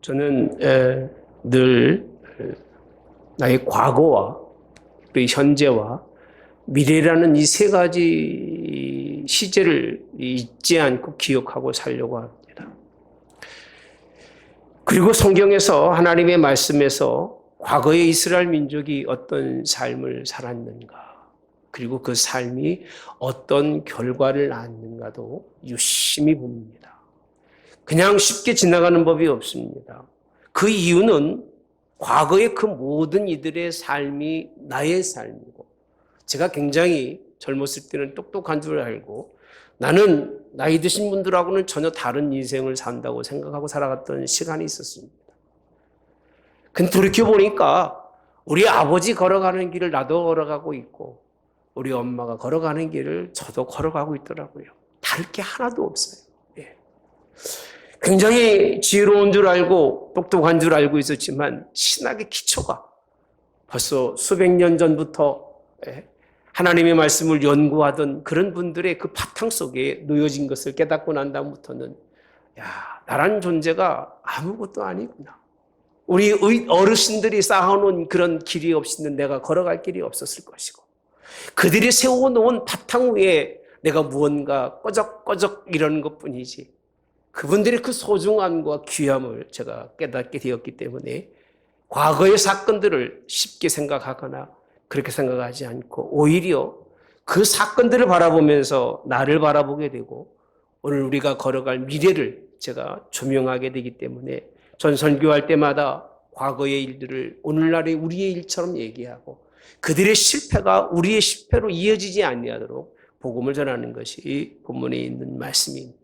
저는 늘 나의 과거와 또 현재와 미래라는 이 세 가지 시제를 잊지 않고 기억하고 살려고 합니다. 그리고 성경에서 하나님의 말씀에서 과거의 이스라엘 민족이 어떤 삶을 살았는가, 그리고 그 삶이 어떤 결과를 낳았는가도 유심히 봅니다. 그냥 쉽게 지나가는 법이 없습니다. 그 이유는 과거의 그 모든 이들의 삶이 나의 삶이고, 제가 굉장히 젊었을 때는 똑똑한 줄 알고 나는 나이 드신 분들하고는 전혀 다른 인생을 산다고 생각하고 살아갔던 시간이 있었습니다. 근데 돌이켜보니까 우리 아버지 걸어가는 길을 나도 걸어가고 있고 우리 엄마가 걸어가는 길을 저도 걸어가고 있더라고요. 다를 게 하나도 없어요. 굉장히 지혜로운 줄 알고 똑똑한 줄 알고 있었지만 신학의 기초가 벌써 수백 년 전부터 하나님의 말씀을 연구하던 그런 분들의 그 바탕 속에 놓여진 것을 깨닫고 난 다음부터는 나란 존재가 아무것도 아니구나. 우리 어르신들이 쌓아놓은 그런 길이 없이는 내가 걸어갈 길이 없었을 것이고, 그들이 세워놓은 바탕 위에 내가 무언가 꺼적꺼적 이러는 것뿐이지, 그분들의 그 소중함과 귀함을 제가 깨닫게 되었기 때문에 과거의 사건들을 쉽게 생각하거나 그렇게 생각하지 않고 오히려 그 사건들을 바라보면서 나를 바라보게 되고 오늘 우리가 걸어갈 미래를 제가 조명하게 되기 때문에 전 선교할 때마다 과거의 일들을 오늘날의 우리의 일처럼 얘기하고 그들의 실패가 우리의 실패로 이어지지 않도록 복음을 전하는 것이 본문에 있는 말씀입니다.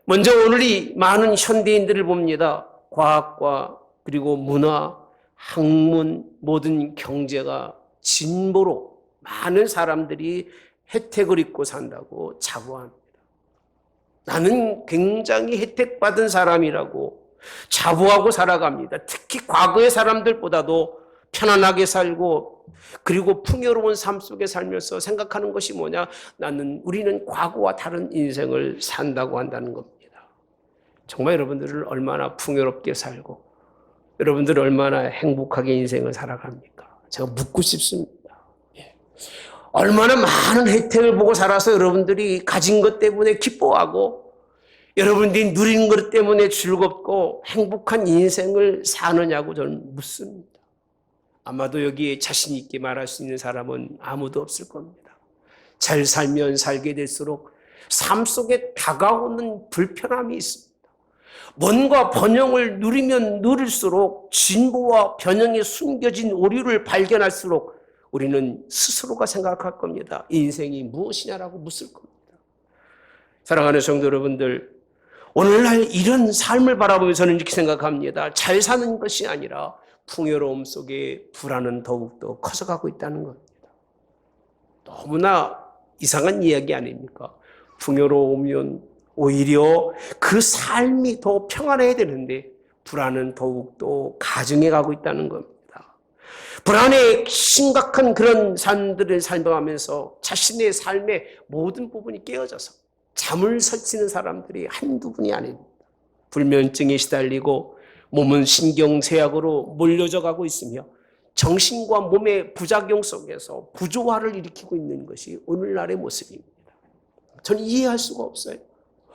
먼저 오늘 이 많은 현대인들을 봅니다. 과학과 그리고 문화, 학문, 모든 경제가 진보로 많은 사람들이 혜택을 입고 산다고 자부합니다. 나는 굉장히 혜택받은 사람이라고 자부하고 살아갑니다. 특히 과거의 사람들보다도 편안하게 살고 그리고 풍요로운 삶 속에 살면서 생각하는 것이 뭐냐? 우리는 과거와 다른 인생을 산다고 한다는 겁니다. 정말 여러분들을 얼마나 풍요롭게 살고 여러분들 얼마나 행복하게 인생을 살아갑니까? 제가 묻고 싶습니다. 얼마나 많은 혜택을 보고 살아서 여러분들이 가진 것 때문에 기뻐하고 여러분들이 누린 것 때문에 즐겁고 행복한 인생을 사느냐고 저는 묻습니다. 아마도 여기에 자신 있게 말할 수 있는 사람은 아무도 없을 겁니다. 잘 살면 살게 될수록 삶 속에 다가오는 불편함이 있습니다. 뭔가 번영을 누리면 누릴수록 진보와 변형에 숨겨진 오류를 발견할수록 우리는 스스로가 생각할 겁니다. 인생이 무엇이냐라고 묻을 겁니다. 사랑하는 성도 여러분들, 오늘날 이런 삶을 바라보며 저는 이렇게 생각합니다. 잘 사는 것이 아니라 풍요로움 속에 불안은 더욱더 커져가고 있다는 겁니다. 너무나 이상한 이야기 아닙니까? 풍요로우면 오히려 그 삶이 더 평안해야 되는데 불안은 더욱더 가중해 가고 있다는 겁니다. 불안의 심각한 그런 삶들을 살아가면서 자신의 삶의 모든 부분이 깨어져서 잠을 설치는 사람들이 한두 분이 아닙니다. 불면증에 시달리고 몸은 신경쇠약으로 몰려져 가고 있으며 정신과 몸의 부작용 속에서 부조화를 일으키고 있는 것이 오늘날의 모습입니다. 저는 이해할 수가 없어요.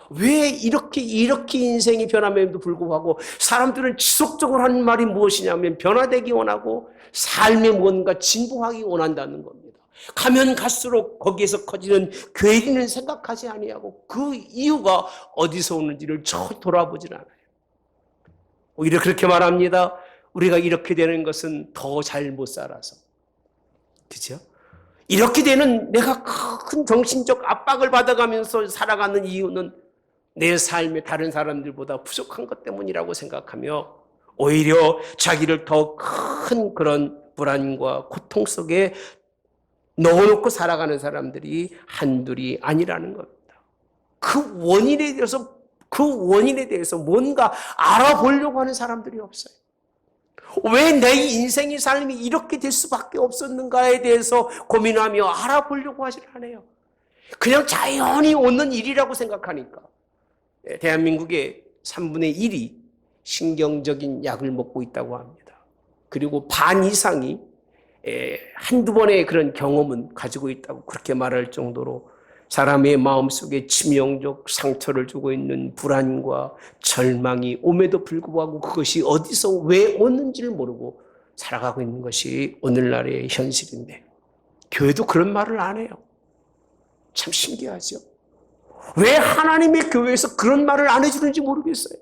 왜 이렇게 인생이 변함에도 불구하고 사람들은 지속적으로 하는 말이 무엇이냐면 변화되기 원하고 삶에 뭔가 진보하기 원한다는 겁니다. 가면 갈수록 거기에서 커지는 괴리는 생각하지 아니하고 그 이유가 어디서 오는지를 전혀 돌아보질 않아요. 오히려 그렇게 말합니다. 우리가 이렇게 되는 것은 더 잘 못 살아서. 그렇죠? 이렇게 되는 내가 큰 정신적 압박을 받아가면서 살아가는 이유는 내 삶에 다른 사람들보다 부족한 것 때문이라고 생각하며 오히려 자기를 더 큰 그런 불안과 고통 속에 넣어놓고 살아가는 사람들이 한둘이 아니라는 겁니다. 그 원인에 대해서 뭔가 알아보려고 하는 사람들이 없어요. 왜 내 인생의 삶이 이렇게 될 수밖에 없었는가에 대해서 고민하며 알아보려고 하질 않아요. 그냥 자연히 오는 일이라고 생각하니까. 대한민국의 3분의 1이 신경적인 약을 먹고 있다고 합니다. 그리고 반 이상이 한두 번의 그런 경험은 가지고 있다고 그렇게 말할 정도로 사람의 마음속에 치명적 상처를 주고 있는 불안과 절망이 옴에도 불구하고 그것이 어디서 왜 오는지를 모르고 살아가고 있는 것이 오늘날의 현실인데 교회도 그런 말을 안 해요. 참 신기하죠. 왜 하나님의 교회에서 그런 말을 안 해주는지 모르겠어요.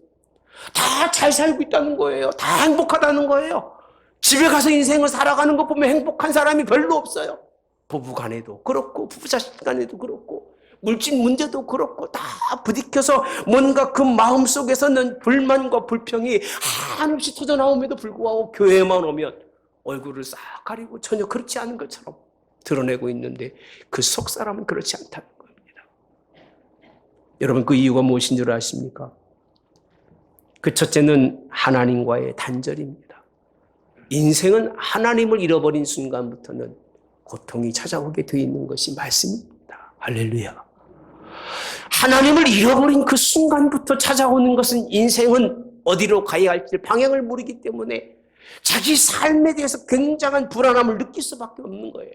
다 잘 살고 있다는 거예요. 다 행복하다는 거예요. 집에 가서 인생을 살아가는 것 보면 행복한 사람이 별로 없어요. 부부 간에도 그렇고 부부 자식 간에도 그렇고 물질 문제도 그렇고 다 부딪혀서 뭔가 그 마음속에서는 불만과 불평이 한없이 터져나옴에도 불구하고 교회만 오면 얼굴을 싹 가리고 전혀 그렇지 않은 것처럼 드러내고 있는데 그 속 사람은 그렇지 않다는 겁니다. 여러분 그 이유가 무엇인 줄 아십니까? 그 첫째는 하나님과의 단절입니다. 인생은 하나님을 잃어버린 순간부터는 고통이 찾아오게 되어 있는 것이 말씀입니다. 할렐루야. 하나님을 잃어버린 그 순간부터 찾아오는 것은 인생은 어디로 가야 할지 방향을 모르기 때문에 자기 삶에 대해서 굉장한 불안함을 느낄 수밖에 없는 거예요.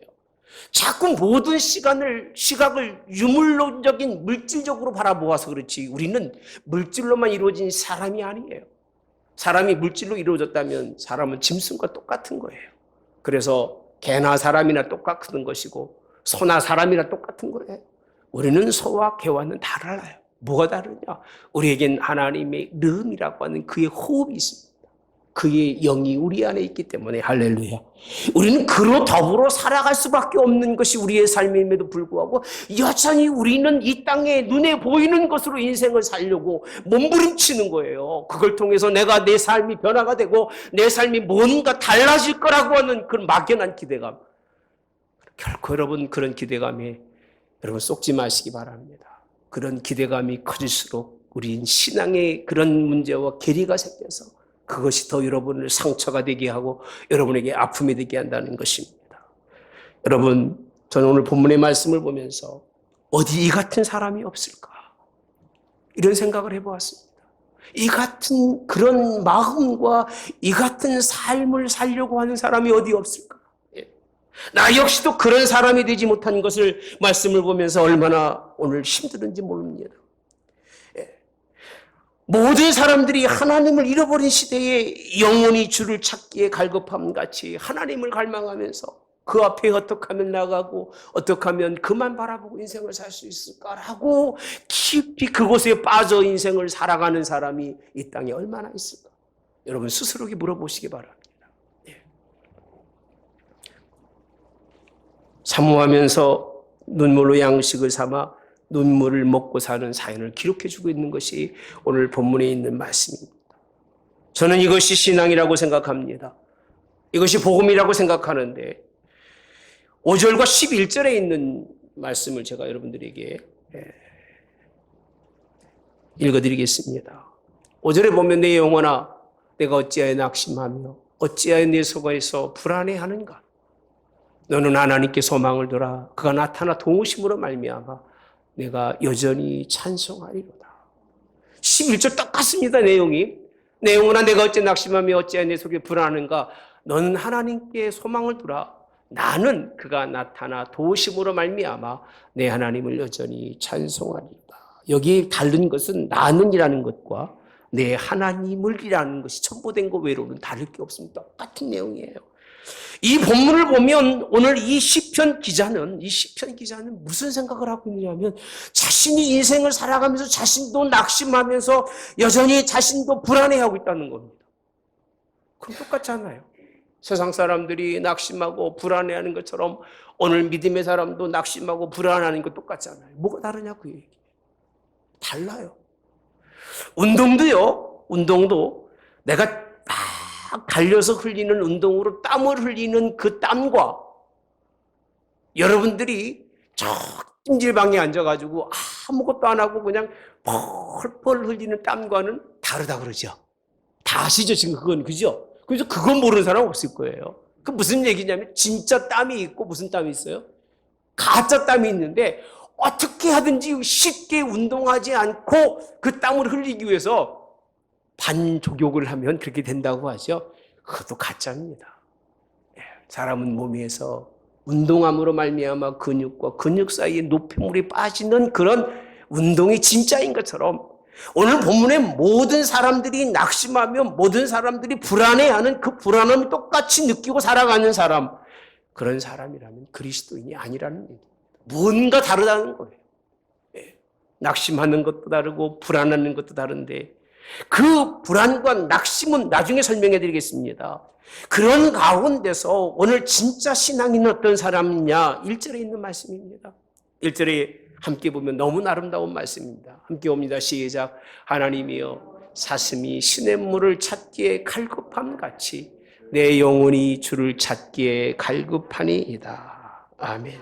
자꾸 모든 시각을 유물론적인 물질적으로 바라보아서 그렇지 우리는 물질로만 이루어진 사람이 아니에요. 사람이 물질로 이루어졌다면 사람은 짐승과 똑같은 거예요. 그래서 개나 사람이나 똑같은 것이고 소나 사람이나 똑같은 거예요. 우리는 소와 개와는 달라요. 뭐가 다르냐? 우리에겐 하나님의 름이라고 하는 그의 호흡이 있습니다. 그의 영이 우리 안에 있기 때문에 할렐루야. 우리는 그로 더불어 살아갈 수밖에 없는 것이 우리의 삶임에도 불구하고 여전히 우리는 이 땅에 눈에 보이는 것으로 인생을 살려고 몸부림치는 거예요. 그걸 통해서 내가 내 삶이 변화가 되고 내 삶이 뭔가 달라질 거라고 하는 그런 막연한 기대감. 결코 여러분 그런 기대감에 여러분 쏙지 마시기 바랍니다. 그런 기대감이 커질수록 우린 신앙의 그런 문제와 괴리가 생겨서 그것이 더 여러분을 상처가 되게 하고 여러분에게 아픔이 되게 한다는 것입니다. 여러분, 저는 오늘 본문의 말씀을 보면서 어디 이 같은 사람이 없을까? 이런 생각을 해보았습니다. 이 같은 그런 마음과 이 같은 삶을 살려고 하는 사람이 어디 없을까? 나 역시도 그런 사람이 되지 못한 것을 말씀을 보면서 얼마나 오늘 힘들은지 모릅니다. 모든 사람들이 하나님을 잃어버린 시대에 영원히 주를 찾기에 갈급함 같이 하나님을 갈망하면서 그 앞에 어떻게 하면 나가고 어떻게 하면 그만 바라보고 인생을 살 수 있을까라고 깊이 그곳에 빠져 인생을 살아가는 사람이 이 땅에 얼마나 있을까? 여러분 스스로에게 물어보시기 바랍니다. 사모하면서 눈물로 양식을 삼아 눈물을 먹고 사는 사연을 기록해주고 있는 것이 오늘 본문에 있는 말씀입니다. 저는 이것이 신앙이라고 생각합니다. 이것이 복음이라고 생각하는데 5절과 11절에 있는 말씀을 제가 여러분들에게 읽어드리겠습니다. 5절에 보면 내 영혼아 내가 어찌하여 낙심하며 어찌하여 내 속에서 불안해하는가. 너는 하나님께 소망을 둬라. 그가 나타나 도우심으로 말미암아 내가 여전히 찬송하리로다. 11절 똑같습니다. 내용이. 내 영혼아 내가 어찌 낙심하며 어찌하여 내 속에 불안한가. 너는 하나님께 소망을 두라. 나는 그가 나타나 도우심으로 말미암아 내 하나님을 여전히 찬송하리로다. 여기 다른 것은 나는이라는 것과 내 하나님을이라는 것이 첨부된 것 외로는 다를 게 없습니다. 똑같은 내용이에요. 이 본문을 보면 오늘 이 시편 기자는 무슨 생각을 하고 있느냐면 자신이 인생을 살아가면서 자신도 낙심하면서 여전히 자신도 불안해하고 있다는 겁니다. 그럼 똑같잖아요. 세상 사람들이 낙심하고 불안해하는 것처럼 오늘 믿음의 사람도 낙심하고 불안하는 것 똑같잖아요. 뭐가 다르냐고 얘기해요. 달라요. 운동도 내가 막 달려서 흘리는 운동으로 땀을 흘리는 그 땀과 여러분들이 저 찜질방에 앉아가지고 아무것도 안 하고 그냥 펄펄 흘리는 땀과는 다르다 그러죠. 다 아시죠? 지금 그건 그죠? 그래서 그건 모르는 사람 없을 거예요. 그 무슨 얘기냐면 진짜 땀이 있고 무슨 땀이 있어요? 가짜 땀이 있는데 어떻게 하든지 쉽게 운동하지 않고 그 땀을 흘리기 위해서 반족욕을 하면 그렇게 된다고 하죠. 그것도 가짜입니다. 사람은 몸에서 운동함으로 말미암아 근육과 근육 사이에 노폐물이 빠지는 그런 운동이 진짜인 것처럼 오늘 본문에 모든 사람들이 낙심하며 모든 사람들이 불안해하는 그 불안함을 똑같이 느끼고 살아가는 사람, 그런 사람이라면 그리스도인이 아니라는 얘기입니다. 뭔가 다르다는 거예요. 낙심하는 것도 다르고 불안하는 것도 다른데 그 불안과 낙심은 나중에 설명해 드리겠습니다. 그런 가운데서 오늘 진짜 신앙이 있는 어떤 사람이냐 1절에 있는 말씀입니다. 1절에 함께 보면 너무 아름다운 말씀입니다. 함께 옵니다. 시작. 하나님이여 사슴이 시냇물을 찾기에 갈급함 같이 내 영혼이 주를 찾기에 갈급하니이다. 아멘.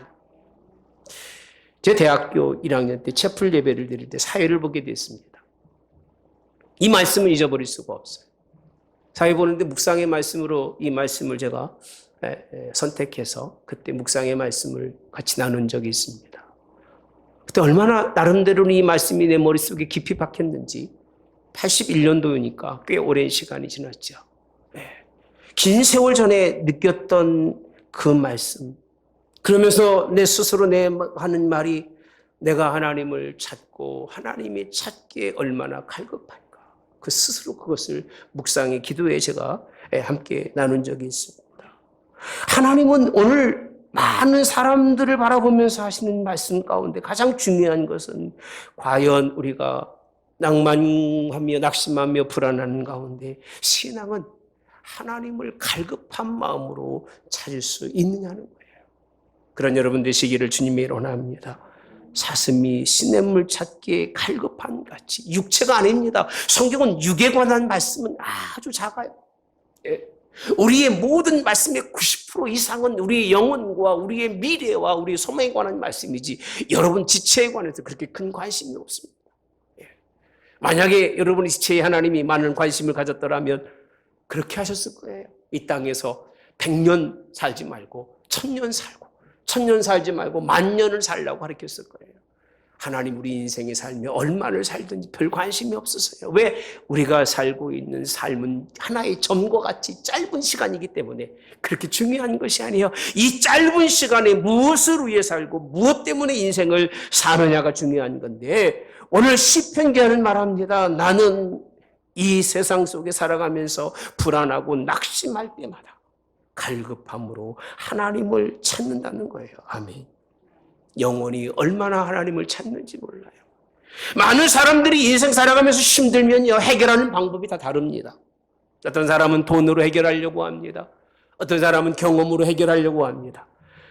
제 대학교 1학년 때 채플 예배를 드릴 때 사회를 보게 됐습니다. 이 말씀을 잊어버릴 수가 없어요. 사회 보는데 묵상의 말씀으로 이 말씀을 제가 선택해서 그때 묵상의 말씀을 같이 나눈 적이 있습니다. 그때 얼마나 나름대로는 이 말씀이 내 머릿속에 깊이 박혔는지 81년도니까 꽤 오랜 시간이 지났죠. 긴 세월 전에 느꼈던 그 말씀, 그러면서 내 스스로 하는 말이 내가 하나님을 찾고 하나님이 찾기에 얼마나 갈급한가. 그 스스로 그것을 묵상의 기도에 제가 함께 나눈 적이 있습니다. 하나님은 오늘 많은 사람들을 바라보면서 하시는 말씀 가운데 가장 중요한 것은 과연 우리가 낭만하며 낙심하며 불안한 가운데 신앙은 하나님을 갈급한 마음으로 찾을 수 있느냐는 거예요. 그런 여러분 되시기를 주님의 이름으로 원합니다. 사슴이 시냇물 찾기에 갈급한 같이. 육체가 아닙니다. 성경은 육에 관한 말씀은 아주 작아요. 우리의 모든 말씀의 90% 이상은 우리의 영혼과 우리의 미래와 우리의 소망에 관한 말씀이지 여러분 지체에 관해서 그렇게 큰 관심이 없습니다. 만약에 여러분의 지체에 하나님이 많은 관심을 가졌더라면 그렇게 하셨을 거예요. 이 땅에서 100년 살지 말고 1000년 살고 1000년 살지 말고 10,000년을 살라고 가르쳤을 거예요. 하나님 우리 인생의 삶에 얼마를 살든지 별 관심이 없었어요. 왜? 우리가 살고 있는 삶은 하나의 점과 같이 짧은 시간이기 때문에 그렇게 중요한 것이 아니에요. 이 짧은 시간에 무엇을 위해 살고 무엇 때문에 인생을 사느냐가 중요한 건데 오늘 시편기하는 말합니다. 나는 이 세상 속에 살아가면서 불안하고 낙심할 때마다 갈급함으로 하나님을 찾는다는 거예요. 아멘. 영혼이 얼마나 하나님을 찾는지 몰라요. 많은 사람들이 인생 살아가면서 힘들면요 해결하는 방법이 다 다릅니다. 어떤 사람은 돈으로 해결하려고 합니다. 어떤 사람은 경험으로 해결하려고 합니다.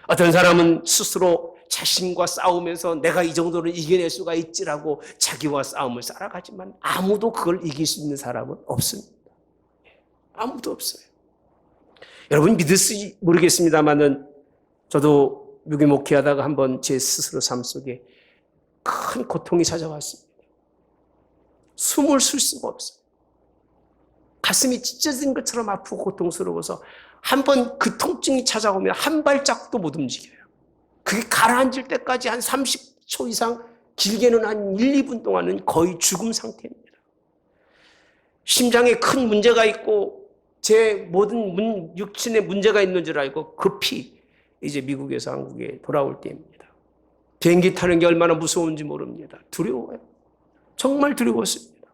어떤 사람은 스스로 자신과 싸우면서 내가 이 정도는 이겨낼 수가 있지라고 자기와 싸움을 살아가지만 아무도 그걸 이길 수 있는 사람은 없습니다. 아무도 없어요. 여러분 믿을지 모르겠습니다만은 저도 유기 목회하다가 한번 제 스스로 삶 속에 큰 고통이 찾아왔습니다. 숨을 쉴 수가 없어요. 가슴이 찢어진 것처럼 아프고 고통스러워서 한번 그 통증이 찾아오면 한 발짝도 못 움직여요. 그게 가라앉을 때까지 한 30초 이상, 길게는 한 1, 2분 동안은 거의 죽음 상태입니다. 심장에 큰 문제가 있고 제 모든 육신에 문제가 있는 줄 알고 급히 이제 미국에서 한국에 돌아올 때입니다. 비행기 타는 게 얼마나 무서운지 모릅니다. 두려워요. 정말 두려웠습니다.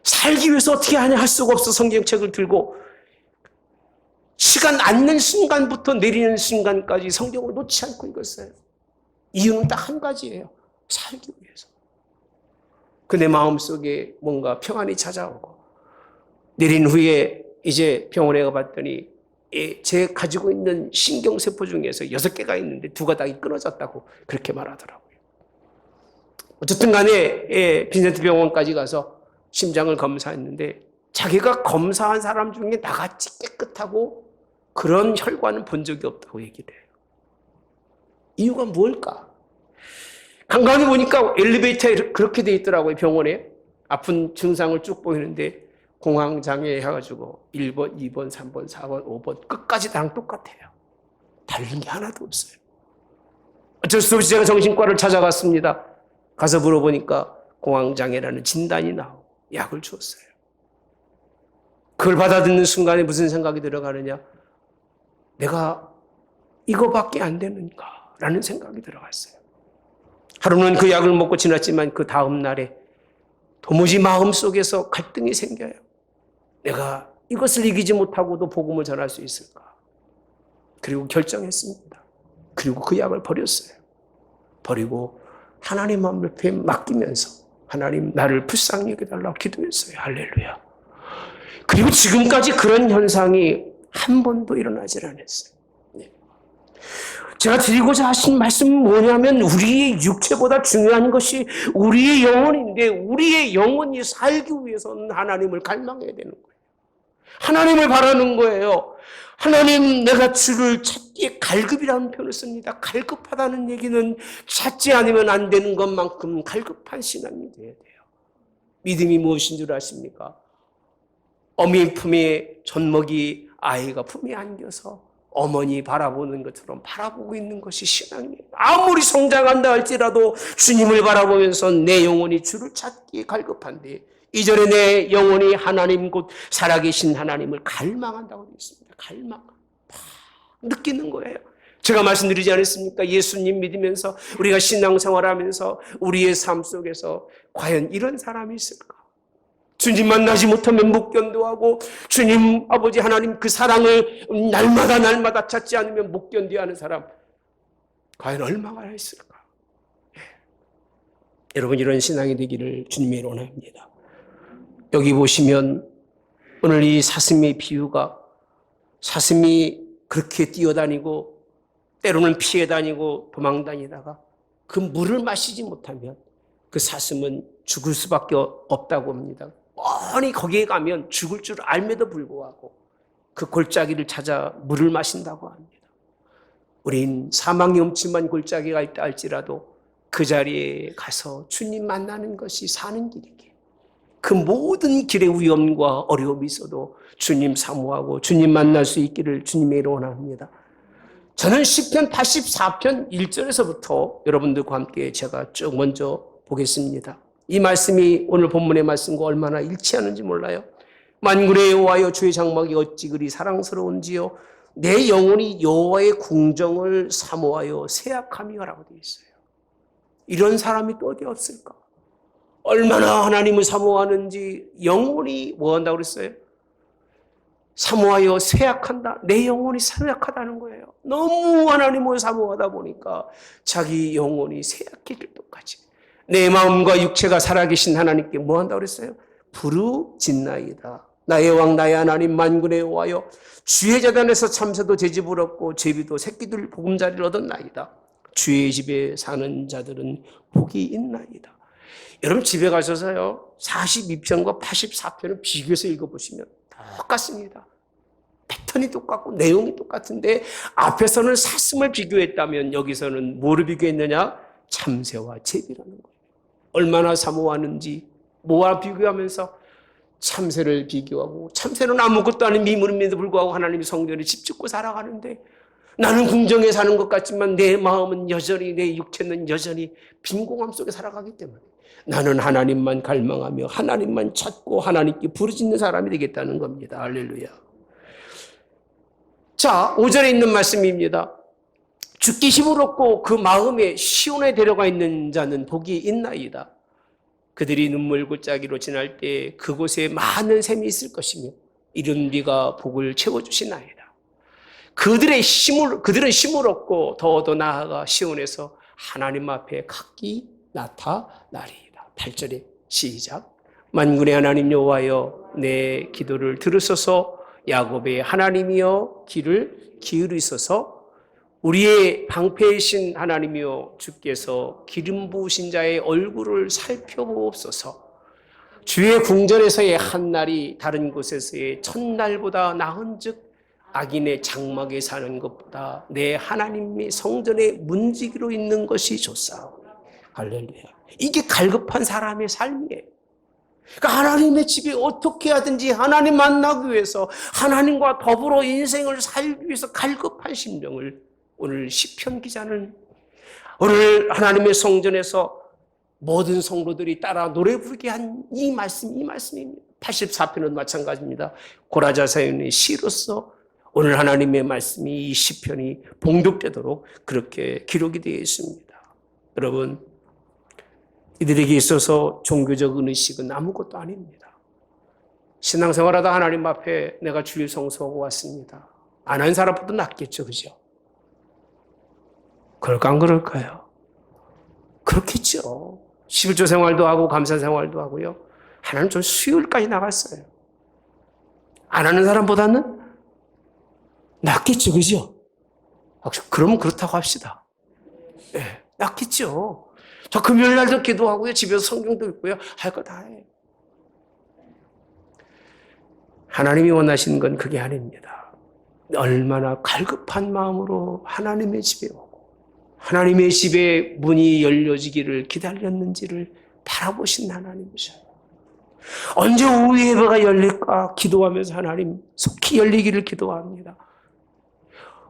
살기 위해서 어떻게 하냐 할 수가 없어 성경책을 들고 시간 앉는 순간부터 내리는 순간까지 성경을 놓지 않고 읽었어요. 이유는 딱 한 가지예요. 살기 위해서. 그 내 마음속에 뭔가 평안이 찾아오고 내린 후에 이제 병원에 가봤더니 제 가지고 있는 신경세포 중에서 6개가 있는데 2가닥이 끊어졌다고 그렇게 말하더라고요. 어쨌든 간에 빈센트 병원까지 가서 심장을 검사했는데 자기가 검사한 사람 중에 나같이 깨끗하고 그런 혈관은 본 적이 없다고 얘기를 해요. 이유가 뭘까? 간간히 보니까 엘리베이터에 그렇게 돼 있더라고요. 병원에 아픈 증상을 쭉 보이는데 공황장애 해가지고 1번, 2번, 3번, 4번, 5번 끝까지 다랑 똑같아요. 다른 게 하나도 없어요. 어쩔 수 없이 제가 정신과를 찾아갔습니다. 가서 물어보니까 공황장애라는 진단이 나오고 약을 주었어요. 그걸 받아듣는 순간에 무슨 생각이 들어가느냐? 내가 이거밖에 안 되는가? 라는 생각이 들어갔어요. 하루는 그 약을 먹고 지났지만 그 다음 날에 도무지 마음속에서 갈등이 생겨요. 내가 이것을 이기지 못하고도 복음을 전할 수 있을까? 그리고 결정했습니다. 그리고 그 약을 버렸어요. 버리고 하나님 앞에 맡기면서 하나님 나를 불쌍히 여겨달라고 기도했어요. 할렐루야. 그리고 지금까지 그런 현상이 한 번도 일어나질 않았어요. 제가 드리고자 하신 말씀은 뭐냐면 우리의 육체보다 중요한 것이 우리의 영혼인데 우리의 영혼이 살기 위해서는 하나님을 갈망해야 되는 거예요. 하나님을 바라는 거예요. 하나님, 내가 주를 찾기에 갈급이라는 표현을 씁니다. 갈급하다는 얘기는 찾지 않으면 안 되는 것만큼 갈급한 신앙이 돼야 돼요. 믿음이 무엇인 줄 아십니까? 어미 품에 젖먹이 아이가 품에 안겨서 어머니 바라보는 것처럼 바라보고 있는 것이 신앙이에요. 아무리 성장한다 할지라도 주님을 바라보면서 내 영혼이 주를 찾기에 갈급한데 이전에 내 영혼이 하나님 곧 살아계신 하나님을 갈망한다고 되어 있습니다. 갈망. 막 느끼는 거예요. 제가 말씀드리지 않았습니까? 예수님 믿으면서 우리가 신앙생활하면서 우리의 삶 속에서 과연 이런 사람이 있을까? 주님 만나지 못하면 못 견뎌하고 주님 아버지 하나님 그 사랑을 날마다 찾지 않으면 못 견뎌하는 사람 과연 얼마나 있을까? 예. 여러분 이런 신앙이 되기를 주님의 원합니다. 여기 보시면 오늘 이 사슴의 비유가 사슴이 그렇게 뛰어다니고 때로는 피해 다니고 도망 다니다가 그 물을 마시지 못하면 그 사슴은 죽을 수밖에 없다고 합니다. 뻔히 거기에 가면 죽을 줄 알면도 불구하고 그 골짜기를 찾아 물을 마신다고 합니다. 우린 사망이 엄침한 골짜기가 있다 할지라도 그 자리에 가서 주님 만나는 것이 사는 길이기에 그 모든 길의 위험과 어려움이 있어도 주님 사모하고 주님 만날 수 있기를 주님의 원합니다. 저는 시편 84편 1절에서부터 여러분들과 함께 제가 쭉 먼저 보겠습니다. 이 말씀이 오늘 본문의 말씀과 얼마나 일치하는지 몰라요. 만군의 여호와여 주의 장막이 어찌 그리 사랑스러운지요 내 영혼이 여호와의 궁정을 사모하여 새약하며라고 되어 있어요. 이런 사람이 또 어디 없을까? 얼마나 하나님을 사모하는지 영혼이 뭐 한다고 그랬어요? 사모하여 쇠약한다. 내 영혼이 쇠약하다는 거예요. 너무 하나님을 사모하다 보니까 자기 영혼이 쇠약해질 것까지. 내 마음과 육체가 살아계신 하나님께 뭐 한다고 그랬어요? 부르짖나이다. 나의 왕 나의 하나님 만군의 여호와여 주의 재단에서 참새도 제집을 얻고 제비도 새끼들 보금자리를 얻었나이다. 주의 집에 사는 자들은 복이 있나이다. 여러분 집에 가셔서요 42편과 84편을 비교해서 읽어보시면 똑같습니다. 패턴이 똑같고 내용이 똑같은데 앞에서는 사슴을 비교했다면 여기서는 뭐를 비교했느냐? 참새와 제비라는 거예요. 얼마나 사모하는지 뭐와 비교하면서 참새를 비교하고 참새는 아무것도 아닌 미물임에도 불구하고 하나님의 성전에 집 짓고 살아가는데 나는 궁정에 사는 것 같지만 내 마음은 여전히 내 육체는 여전히 빈공함 속에 살아가기 때문에 나는 하나님만 갈망하며 하나님만 찾고 하나님께 부르짖는 사람이 되겠다는 겁니다. 할렐루야. 자, 5절에 있는 말씀입니다. 죽기 힘을 얻고 그 마음에 시온에 데려가 있는 자는 복이 있나이다. 그들이 눈물 골짜기로 지날 때 그곳에 많은 샘이 있을 것이며 이른 비가 복을 채워주시나이다. 그들은 힘을 얻고 더 나아가 시온에서 하나님 앞에 각기 나타나리이다. 8절에 시작. 만군의 하나님 여호와여 내 기도를 들으소서. 야곱의 하나님이여 귀를 기울이소서. 우리의 방패이신 하나님이여 주께서 기름 부으신 자의 얼굴을 살펴보옵소서. 주의 궁전에서의 한 날이 다른 곳에서의 첫날보다 나은즉 악인의 장막에 사는 것보다 내 하나님의 성전의 문지기로 있는 것이 좋사오니. 할렐루야. 이게 갈급한 사람의 삶이에요. 그러니까 하나님의 집에 어떻게 하든지 하나님 만나기 위해서 하나님과 더불어 인생을 살기 위해서 갈급한 심정을 오늘 시편 기자는 오늘 하나님의 성전에서 모든 성도들이 따라 노래 부르게 한 이 말씀입니다. 84편은 마찬가지입니다. 고라자 사연의 시로서 오늘 하나님의 말씀이 이 시편이 봉독되도록 그렇게 기록이 되어 있습니다. 여러분, 이들에게 있어서 종교적 의식은 아무것도 아닙니다. 신앙생활하다 하나님 앞에 내가 주일 성수하고 왔습니다. 안 한 사람보다 낫겠죠, 그죠? 그럴까 안 그럴까요? 그렇겠죠. 11조 생활도 하고 감사 생활도 하고요. 하나는 좀 수요일까지 나갔어요. 안 하는 사람보다는 낫겠죠, 그죠? 그러면 그렇다고 합시다. 네, 낫겠죠. 저 금요일 날도 기도하고요. 집에서 성경도 읽고요. 할 거 다 해요. 하나님이 원하시는 건 그게 아닙니다. 얼마나 갈급한 마음으로 하나님의 집에 오고 하나님의 집에 문이 열려지기를 기다렸는지를 바라보신 하나님이셔요. 언제 오후 예배가 열릴까 기도하면서 하나님 속히 열리기를 기도합니다.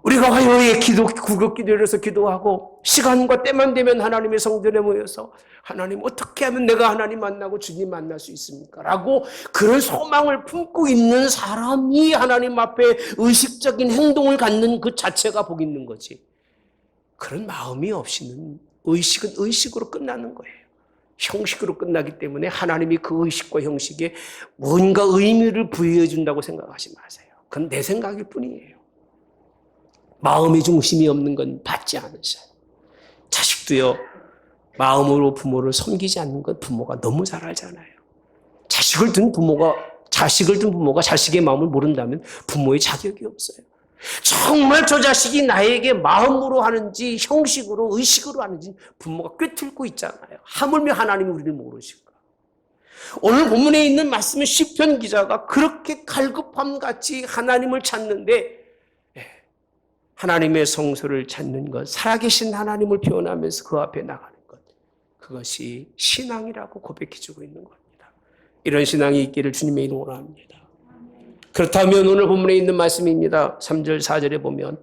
우리가 화요일에 구급 기도에서 기도하고 시간과 때만 되면 하나님의 성전에 모여서 하나님 어떻게 하면 내가 하나님 만나고 주님 만날 수 있습니까? 라고 그런 소망을 품고 있는 사람이 하나님 앞에 의식적인 행동을 갖는 그 자체가 복 있는 거지. 그런 마음이 없이는 의식은 의식으로 끝나는 거예요. 형식으로 끝나기 때문에 하나님이 그 의식과 형식에 뭔가 의미를 부여해 준다고 생각하지 마세요. 그건 내 생각일 뿐이에요. 마음의 중심이 없는 건 받지 않으셔요. 자식도요, 마음으로 부모를 섬기지 않는 건 부모가 너무 잘 알잖아요. 자식을 둔 부모가 자식의 마음을 모른다면 부모의 자격이 없어요. 정말 저 자식이 나에게 마음으로 하는지 형식으로 의식으로 하는지 부모가 꿰뚫고 있잖아요. 하물며 하나님이 우리를 모르실까. 오늘 본문에 있는 말씀은 시편 기자가 그렇게 갈급함같이 하나님을 찾는데 하나님의 성소를 찾는 것, 살아계신 하나님을 표현하면서 그 앞에 나가는 것, 그것이 신앙이라고 고백해주고 있는 겁니다. 이런 신앙이 있기를 주님의 이름으로 합니다. 그렇다면 오늘 본문에 있는 말씀입니다. 3절 4절에 보면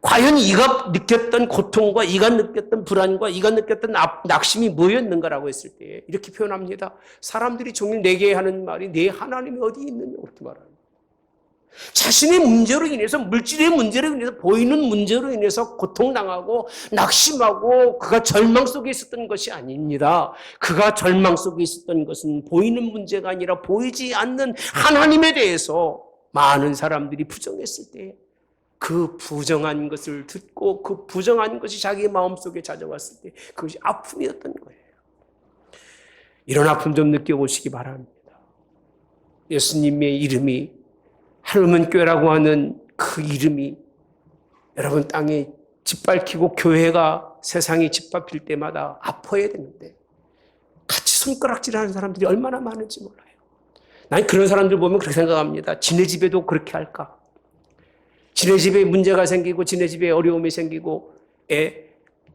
과연 이가 느꼈던 고통과 이가 느꼈던 불안과 이가 느꼈던 낙심이 뭐였는가라고 했을 때 이렇게 표현합니다. 사람들이 종일 내게 하는 말이 내 하나님이 어디 있느냐 그렇게 말합니다. 자신의 문제로 인해서 물질의 문제로 인해서 보이는 문제로 인해서 고통당하고 낙심하고 그가 절망 속에 있었던 것이 아닙니다. 그가 절망 속에 있었던 것은 보이는 문제가 아니라 보이지 않는 하나님에 대해서 많은 사람들이 부정했을 때 그 부정한 것을 듣고 그 부정한 것이 자기 마음속에 찾아왔을 때 그것이 아픔이었던 거예요. 이런 아픔 좀 느껴보시기 바랍니다. 예수님의 이름이 하늘문교회라고 하는 그 이름이 여러분 땅에 짓밟히고 교회가 세상에 짓밟힐 때마다 아파야 되는데 같이 손가락질하는 사람들이 얼마나 많은지 몰라요. 난 그런 사람들 보면 그렇게 생각합니다. 지네 집에도 그렇게 할까? 지네 집에 문제가 생기고 지네 집에 어려움이 생기고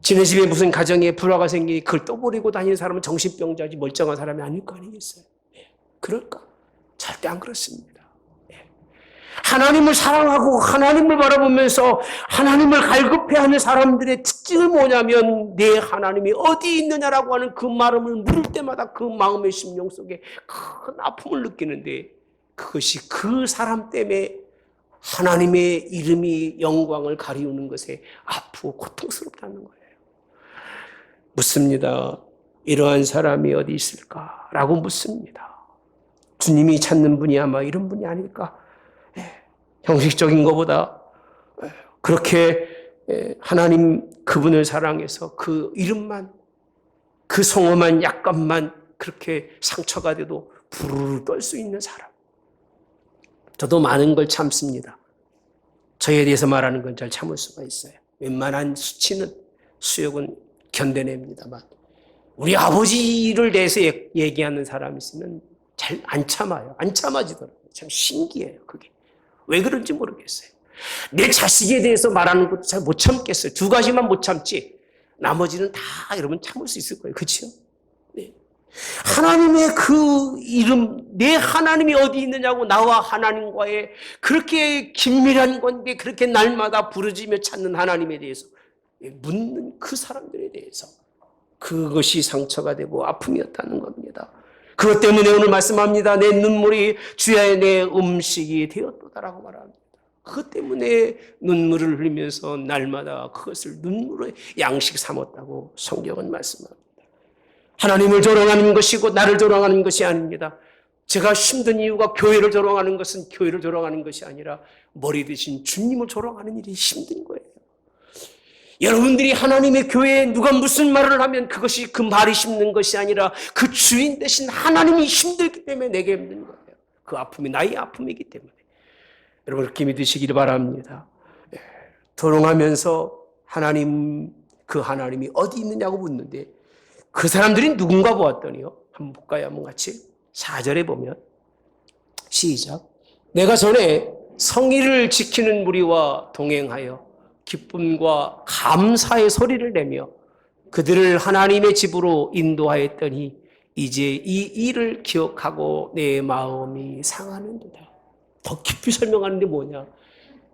지네 집에 무슨 가정에 불화가 생기니 그걸 떠버리고 다니는 사람은 정신병자지 멀쩡한 사람이 아닐 거 아니겠어요? 그럴까? 절대 안 그렇습니다. 하나님을 사랑하고 하나님을 바라보면서 하나님을 갈급해하는 사람들의 특징은 뭐냐면 내 하나님이 어디 있느냐라고 하는 그 말음을 물을 때마다 그 마음의 심령 속에 큰 아픔을 느끼는데 그것이 그 사람 때문에 하나님의 이름이 영광을 가리우는 것에 아프고 고통스럽다는 거예요. 묻습니다. 이러한 사람이 어디 있을까라고 묻습니다. 주님이 찾는 분이 아마 이런 분이 아닐까? 형식적인 것보다 그렇게 하나님 그분을 사랑해서 그 이름만 그 성어만 약간만 그렇게 상처가 돼도 부르르 떨 수 있는 사람. 저도 많은 걸 참습니다. 저에 대해서 말하는 건 잘 참을 수가 있어요. 웬만한 수치는 수욕은 견뎌냅니다만 우리 아버지를 대해서 얘기하는 사람이 있으면 잘 안 참아요. 안 참아지더라고요. 참 신기해요. 그게. 왜 그런지 모르겠어요. 내 자식에 대해서 말하는 것도 잘 못 참겠어요. 두 가지만 못 참지 나머지는 다 여러분 참을 수 있을 거예요. 그렇죠? 네. 하나님의 그 이름, 내 하나님이 어디 있느냐고 나와 하나님과의 그렇게 긴밀한 건데 그렇게 날마다 부르짖며 찾는 하나님에 대해서 묻는 그 사람들에 대해서 그것이 상처가 되고 아픔이었다는 겁니다. 그것 때문에 오늘 말씀합니다. 내 눈물이 주야의 내 음식이 되었도다라고 말합니다. 그것 때문에 눈물을 흘리면서 날마다 그것을 눈물의 양식 삼았다고 성경은 말씀합니다. 하나님을 조롱하는 것이고 나를 조롱하는 것이 아닙니다. 제가 힘든 이유가 교회를 조롱하는 것은 교회를 조롱하는 것이 아니라 머리 대신 주님을 조롱하는 일이 힘든 거예요. 여러분들이 하나님의 교회에 누가 무슨 말을 하면 그것이 그 말이 힘든 것이 아니라 그 주인 대신 하나님이 힘들기 때문에 내게 힘든 거예요. 그 아픔이 나의 아픔이기 때문에. 여러분 그렇게 믿으시기를 바랍니다. 조롱하면서 그 하나님이 어디 있느냐고 묻는데 그 사람들이 누군가 보았더니요. 한번 볼까요? 한번 같이. 4절에 보면 시작. 내가 전에 성의를 지키는 무리와 동행하여 기쁨과 감사의 소리를 내며 그들을 하나님의 집으로 인도하였더니 이제 이 일을 기억하고 내 마음이 상하는도다. 더 깊이 설명하는데 뭐냐?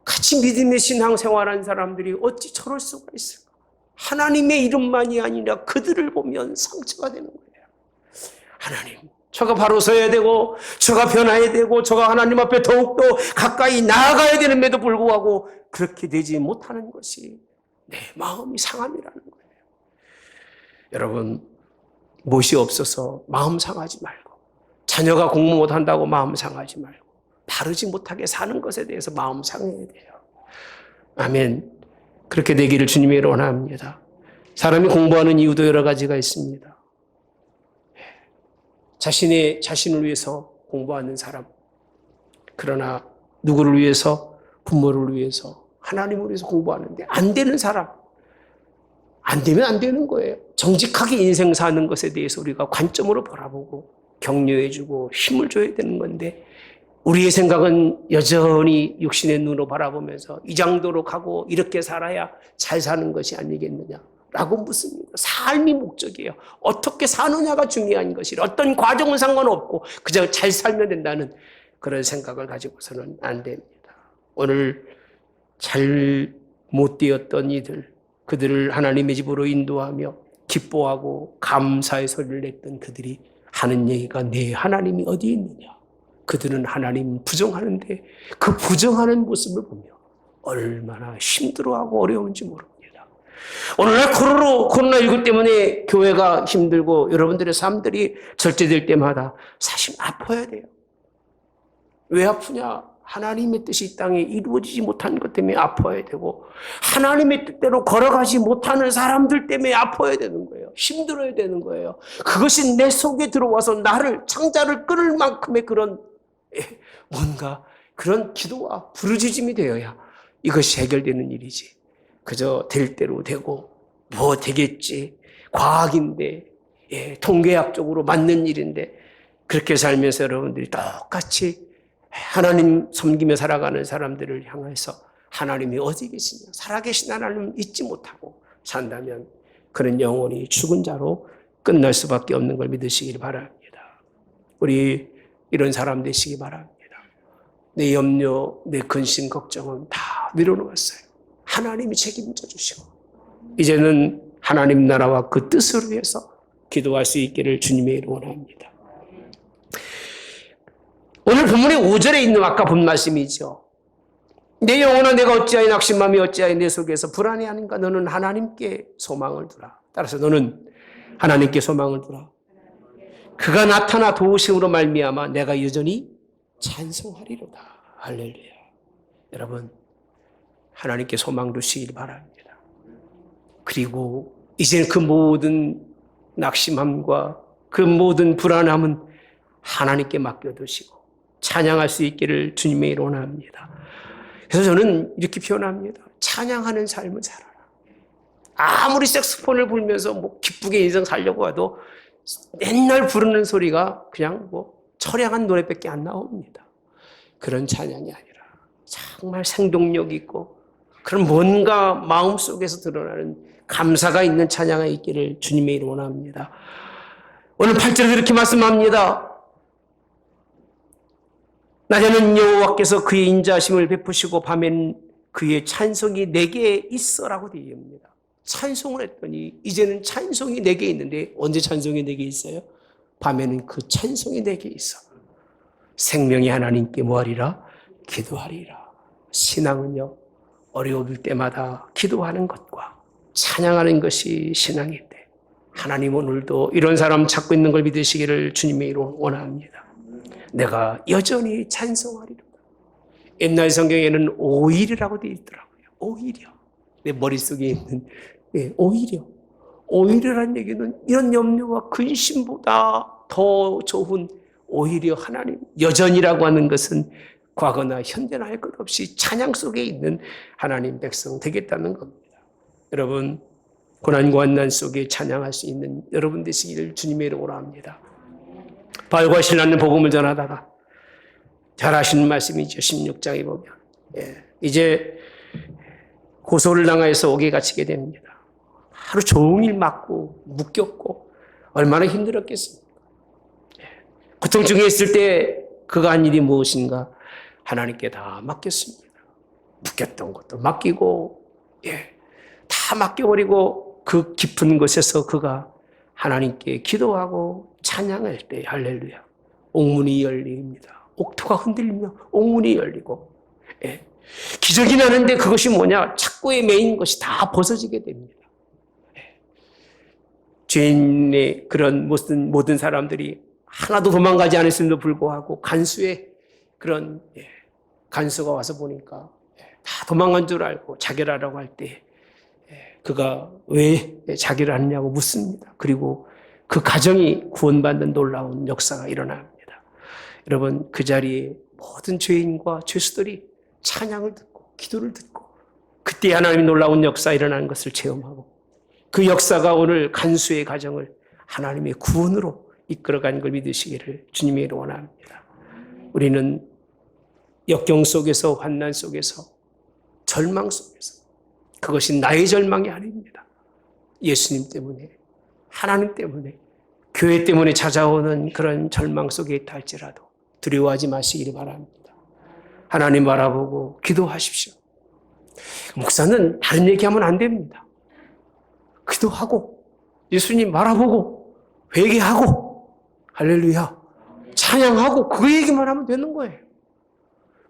같이 믿음의 신앙생활한 사람들이 어찌 저럴 수가 있을까? 하나님의 이름만이 아니라 그들을 보면 상처가 되는 거예요. 하나님, 저가 바로 서야 되고 저가 변화해야 되고 저가 하나님 앞에 더욱더 가까이 나아가야 되는데도 불구하고 그렇게 되지 못하는 것이 내 마음이 상함이라는 거예요. 여러분, 못이 없어서 마음 상하지 말고 자녀가 공부 못한다고 마음 상하지 말고 바르지 못하게 사는 것에 대해서 마음 상해야 돼요. 아멘. 그렇게 되기를 주님이 원합니다. 사람이 공부하는 이유도 여러 가지가 있습니다. 자신을 위해서 공부하는 사람. 그러나 누구를 위해서? 부모를 위해서, 하나님을 위해서 공부하는데 안 되는 사람. 안 되면 안 되는 거예요. 정직하게 인생 사는 것에 대해서 우리가 관점으로 바라보고 격려해주고 힘을 줘야 되는 건데 우리의 생각은 여전히 육신의 눈으로 바라보면서 이 정도로 가고 이렇게 살아야 잘 사는 것이 아니겠느냐 라고 묻습니다. 삶이 목적이에요. 어떻게 사느냐가 중요한 것이라 어떤 과정은 상관없고 그저 잘 살면 된다는 그런 생각을 가지고서는 안 됩니다. 오늘 잘 못 되었던 이들, 그들을 하나님의 집으로 인도하며 기뻐하고 감사의 소리를 냈던 그들이 하는 얘기가 내 하나님이 어디 있느냐. 그들은 하나님 부정하는데 그 부정하는 모습을 보며 얼마나 힘들어하고 어려운지 모릅니다. 오늘날 코로나19 때문에 교회가 힘들고 여러분들의 삶들이 절제될 때마다 사실 아파야 돼요. 왜 아프냐? 하나님의 뜻이 이 땅에 이루어지지 못한 것 때문에 아파야 되고 하나님의 뜻대로 걸어가지 못하는 사람들 때문에 아파야 되는 거예요. 힘들어야 되는 거예요. 그것이 내 속에 들어와서 나를 창자를 끊을 만큼의 그런 뭔가 그런 기도와 부르짖음이 되어야 이것이 해결되는 일이지. 그저 될 대로 되고 뭐 되겠지. 과학인데 통계학적으로 맞는 일인데 그렇게 살면서 여러분들이 똑같이 하나님 섬기며 살아가는 사람들을 향해서 하나님이 어디 계시냐, 살아계신 하나님을 잊지 못하고 산다면 그는 영원히 죽은 자로 끝날 수밖에 없는 걸 믿으시길 바랍니다. 우리 이런 사람 되시기 바랍니다. 내 염려, 내 근심, 걱정은 다 내려놓았어요. 하나님이 책임져 주시고 이제는 하나님 나라와 그 뜻을 위해서 기도할 수 있기를 주님의 이름으로 원합니다. 오늘 본문의 5절에 있는 아까 본 말씀이죠. 내 영혼아 내가 어찌하여 낙심함이 어찌하여 내 속에서 불안해하는가. 너는 하나님께 소망을 두라. 따라서 너는 하나님께 소망을 두라. 그가 나타나 도우심으로 말미암아 내가 여전히 찬송하리로다. 할렐루야. 여러분 하나님께 소망 두시길 바랍니다. 그리고 이제 그 모든 낙심함과 그 모든 불안함은 하나님께 맡겨두시고 찬양할 수 있기를 주님의 이름으로 원합니다. 그래서 저는 이렇게 표현합니다. 찬양하는 삶을 살아라. 아무리 색소폰을 불면서 뭐 기쁘게 인생 살려고 해도 맨날 부르는 소리가 그냥 뭐 처량한 노래밖에 안 나옵니다. 그런 찬양이 아니라 정말 생동력 있고 그런 뭔가 마음속에서 드러나는 감사가 있는 찬양이 있기를 주님의 이름으로 원합니다. 오늘 8절에 이렇게 말씀합니다. 낮에는 여호와께서 그의 인자하심을 베푸시고 밤에는 그의 찬송이 내게 있어라고 되어 있습니다. 찬송을 했더니 이제는 찬송이 내게 있는데 언제 찬송이 내게 있어요? 밤에는 그 찬송이 내게 있어 생명의 하나님께 뭐하리라? 기도하리라. 신앙은요, 어려울 때마다 기도하는 것과 찬양하는 것이 신앙인데, 하나님 오늘도 이런 사람 찾고 있는 걸 믿으시기를 주님의 이름으로 원합니다. 내가 여전히 찬송하리라. 옛날 성경에는 오히려라고 되어 있더라고요. 오히려. 내 머릿속에 있는 오히려. 오히려란 얘기는 이런 염려와 근심보다 더 좋은 오히려 하나님. 여전이라고 하는 것은 과거나 현재나 할 것 없이 찬양 속에 있는 하나님 백성 되겠다는 겁니다. 여러분, 고난과 환난 속에 찬양할 수 있는 여러분 되시기를 주님의 이름으로 합니다. 바울과 실라는 복음을 전하다가 잘 아시는 말씀이죠. 16장에 보면 이제 고소를 당해서 옥에 갇히게 됩니다. 하루 종일 맞고 묶였고 얼마나 힘들었겠습니까? 고통 중에 있을 때 그가 한 일이 무엇인가? 하나님께 다 맡겼습니다. 묶였던 것도 맡기고 다 맡겨버리고 그 깊은 곳에서 그가 하나님께 기도하고 찬양할 때 할렐루야 옥문이 열립니다. 옥토가 흔들리며 옥문이 열리고 기적이 나는데 그것이 뭐냐? 착고에 매인 것이 다 벗어지게 됩니다. 죄인의 그런 모든 사람들이 하나도 도망가지 않았음에도 불구하고 간수의 그런 간수가 와서 보니까 다 도망간 줄 알고 자결하라고 할 때 그가 왜 자결을 하느냐고 묻습니다. 그리고 그 가정이 구원받는 놀라운 역사가 일어납니다. 여러분, 그 자리에 모든 죄인과 죄수들이 찬양을 듣고 기도를 듣고 그때 하나님의 놀라운 역사 일어나는 것을 체험하고 그 역사가 오늘 간수의 가정을 하나님의 구원으로 이끌어가는 걸 믿으시기를 주님의 이름으로 원합니다. 우리는 역경 속에서 환난 속에서 절망 속에서 그것이 나의 절망이 아닙니다. 예수님 때문에 하나님 때문에 교회 때문에 찾아오는 그런 절망 속에 있다 할지라도 두려워하지 마시기를 바랍니다. 하나님 바라보고 기도하십시오. 목사는 다른 얘기하면 안 됩니다. 기도하고 예수님 바라보고 회개하고 할렐루야 찬양하고 그 얘기만 하면 되는 거예요.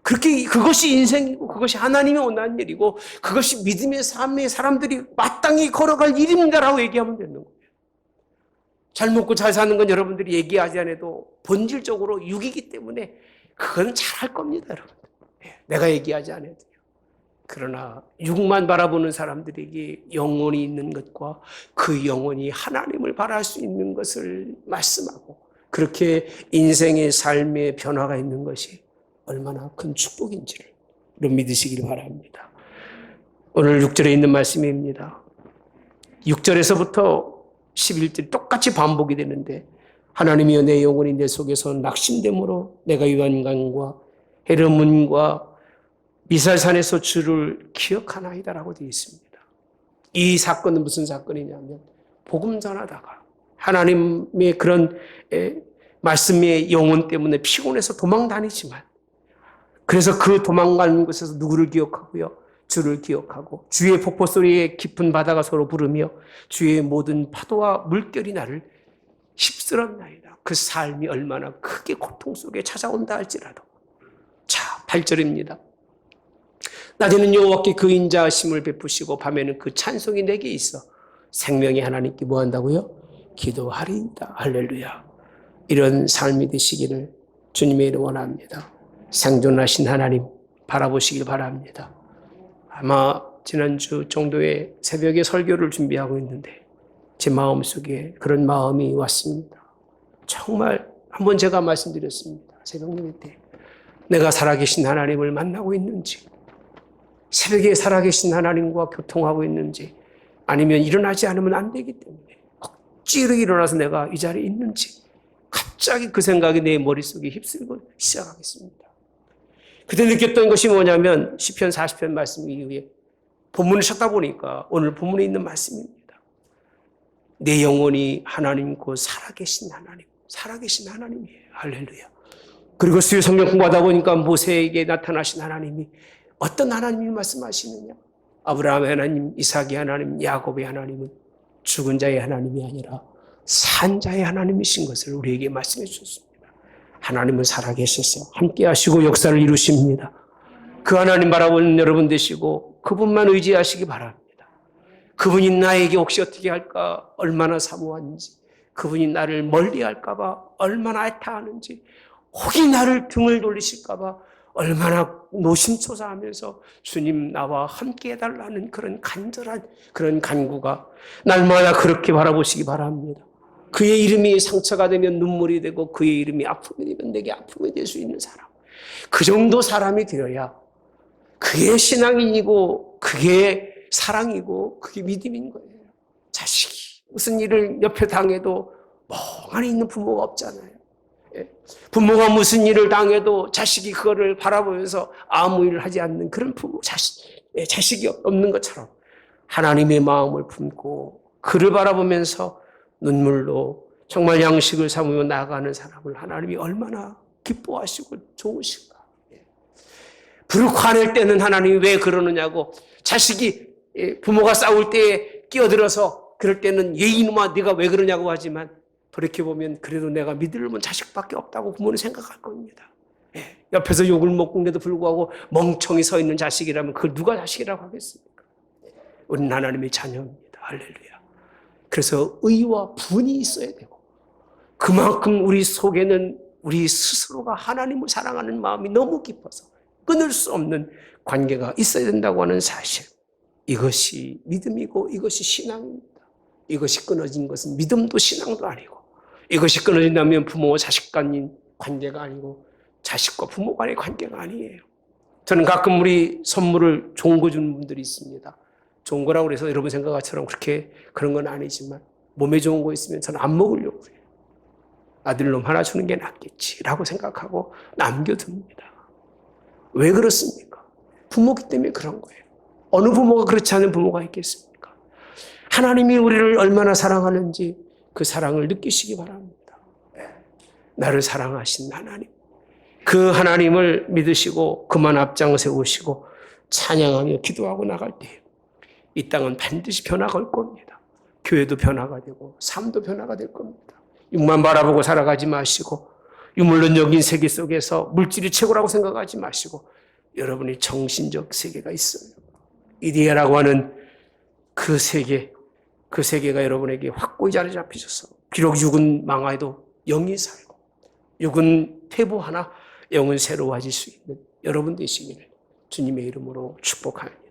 그렇게 그것이 인생이고 그것이 하나님이 원하는 일이고 그것이 믿음의 삶의 사람들이 마땅히 걸어갈 일입니다라고 얘기하면 되는 거예요. 잘 먹고 잘 사는 건 여러분들이 얘기하지 않아도 본질적으로 육이기 때문에 그건 잘할 겁니다, 여러분. 내가 얘기하지 않아도요. 그러나 육만 바라보는 사람들에게 영혼이 있는 것과 그 영혼이 하나님을 바라볼 수 있는 것을 말씀하고 그렇게 인생의 삶의 변화가 있는 것이 얼마나 큰 축복인지를 믿으시길 바랍니다. 오늘 6절에 있는 말씀입니다. 6절에서부터 11절 똑같이 반복이 되는데 하나님이여 내 영혼이 내 속에서 낙심됨으로 내가 요한강과 헤르몬과 미살산에서 주를 기억하나이다라고 되어 있습니다. 이 사건은 무슨 사건이냐면 복음 전하다가 하나님의 그런 말씀의 영혼 때문에 피곤해서 도망 다니지만 그래서 그 도망가는 곳에서 누구를 기억하고요? 주를 기억하고 주의 폭포 소리에 깊은 바다가 서로 부르며 주의 모든 파도와 물결이 나를 휩쓸었나이다. 그 삶이 얼마나 크게 고통 속에 찾아온다 할지라도 자 8절입니다. 낮에는 여호와께 그 인자하심을 베푸시고 밤에는 그 찬송이 내게 있어 생명의 하나님께 뭐 한다고요? 기도하리이다. 할렐루야. 이런 삶이 되시기를 주님의 이름으로 원합니다. 생존하신 하나님 바라보시길 바랍니다. 아마 지난주 정도의 새벽에 설교를 준비하고 있는데 제 마음속에 그런 마음이 왔습니다. 정말 한번 제가 말씀드렸습니다. 새벽 예배 때 내가 살아계신 하나님을 만나고 있는지 새벽에 살아계신 하나님과 교통하고 있는지 아니면 일어나지 않으면 안 되기 때문에 억지로 일어나서 내가 이 자리에 있는지 갑자기 그 생각이 내 머릿속에 휩쓸고 시작하겠습니다. 그때 느꼈던 것이 뭐냐면 시편 40편 말씀 이후에 본문을 찾다 보니까 오늘 본문에 있는 말씀입니다. 내 영혼이 하나님 곧 살아계신 하나님이에요. 할렐루야. 그리고 수요 성경 공부하다 보니까 모세에게 나타나신 하나님이 어떤 하나님이 말씀하시느냐? 아브라함의 하나님, 이삭의 하나님, 야곱의 하나님은 죽은 자의 하나님이 아니라 산자의 하나님이신 것을 우리에게 말씀해 주셨습니다. 하나님은 살아계셔서 함께 하시고 역사를 이루십니다. 그 하나님 바라보는 여러분 되시고 그분만 의지하시기 바랍니다. 그분이 나에게 혹시 어떻게 할까 얼마나 사모하는지, 그분이 나를 멀리 할까 봐 얼마나 애타하는지, 혹이 나를 등을 돌리실까 봐 얼마나 노심초사하면서 주님 나와 함께 해달라는 그런 간절한 그런 간구가 날마다 그렇게 바라보시기 바랍니다. 그의 이름이 상처가 되면 눈물이 되고 그의 이름이 아픔이 되면 내게 아픔이 될 수 있는 사람, 그 정도 사람이 되어야 그게 신앙인이고 그게 사랑이고 그게 믿음인 거예요. 자식이 무슨 일을 옆에 당해도 멍하니 있는 부모가 없잖아요. 부모가 무슨 일을 당해도 자식이 그거를 바라보면서 아무 일을 하지 않는 그런 부모, 자식이 없는 것처럼 하나님의 마음을 품고 그를 바라보면서 눈물로 정말 양식을 삼으며 나아가는 사람을 하나님이 얼마나 기뻐하시고 좋으실까. 불을 화낼 때는 하나님이 왜 그러느냐고, 자식이 부모가 싸울 때에 끼어들어서 그럴 때는 예인놈아 네가 왜 그러냐고 하지만 돌이켜보면 그래도 내가 믿을 놈은 자식밖에 없다고 부모는 생각할 겁니다. 옆에서 욕을 먹는데도 불구하고 멍청이 서 있는 자식이라면 그걸 누가 자식이라고 하겠습니까? 우리는 하나님의 자녀입니다. 할렐루야. 그래서 의와 분이 있어야 되고, 그만큼 우리 속에는 우리 스스로가 하나님을 사랑하는 마음이 너무 깊어서 끊을 수 없는 관계가 있어야 된다고 하는 사실, 이것이 믿음이고 이것이 신앙입니다. 이것이 끊어진 것은 믿음도 신앙도 아니고, 이것이 끊어진다면 부모와 자식 간의 관계가 아니고 자식과 부모 간의 관계가 아니에요. 저는 가끔 우리 선물을 좋은 거 주는 분들이 있습니다. 좋은 거라고 해서 여러분 생각처럼 그렇게 그런 건 아니지만 몸에 좋은 거 있으면 저는 안 먹으려고 해요. 아들놈 하나 주는 게 낫겠지라고 생각하고 남겨둡니다. 왜 그렇습니까? 부모기 때문에 그런 거예요. 어느 부모가 그렇지 않은 부모가 있겠습니까? 하나님이 우리를 얼마나 사랑하는지 그 사랑을 느끼시기 바랍니다. 나를 사랑하신 하나님, 그 하나님을 믿으시고 그만 앞장 세우시고 찬양하며 기도하고 나갈 때 이 땅은 반드시 변화가 올 겁니다. 교회도 변화가 되고 삶도 변화가 될 겁니다. 육만 바라보고 살아가지 마시고 유물론적인 세계 속에서 물질이 최고라고 생각하지 마시고 여러분의 정신적 세계가 있어요. 이데아라고 하는 그 세계가 여러분에게 확고히 자리 잡히셔서 비록 육은 망하여도 영이 살고 육은 퇴보하나 영은 새로워질 수 있는 여러분 되시기를 주님의 이름으로 축복합니다.